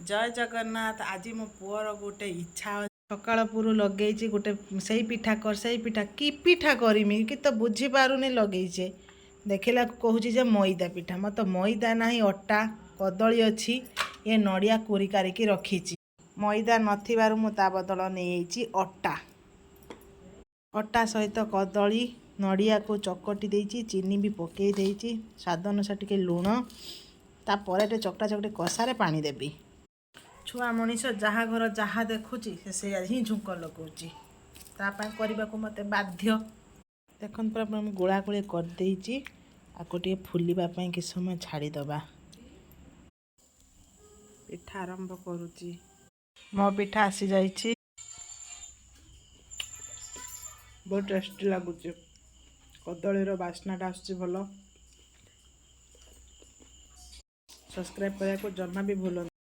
जय जगन्नाथ। आज मो पुअर गोटे इच्छा सकाल पुरु लगे गोटे से पिठा कर से पिठा कि पिठा करमी कि तो बुझी पारुनी लगे देखला कहूँ जे मैदा पिठा मत मैदा ना अटा कदली अच्छी ये नड़िया कोरी कारिकी रखी मैदा नथिबारु मु ता बदल नहीं अटा अटा सहित कदली नड़िया को चकटी देइछि चीनी भी पकई देइछि स्वाद अनुसार टिके लुण तापर चकटा चकटी कषारे पानी देबी। छुआ मनीष जहाँ घर जहाँ देखुची से ही झुंक लगौची करने को मत बाध्य। देखते पूरा गोला गोली करदे आपको टे फुलवाई कि समय छाड़ीदबा। पिठा आरंभ करुची मो पिठा आसी जाइए बहुत टेस्टी लगुच कदलीर बास्नाटा आसुची भल। सब्सक्राइब करने को जमा भी भूल।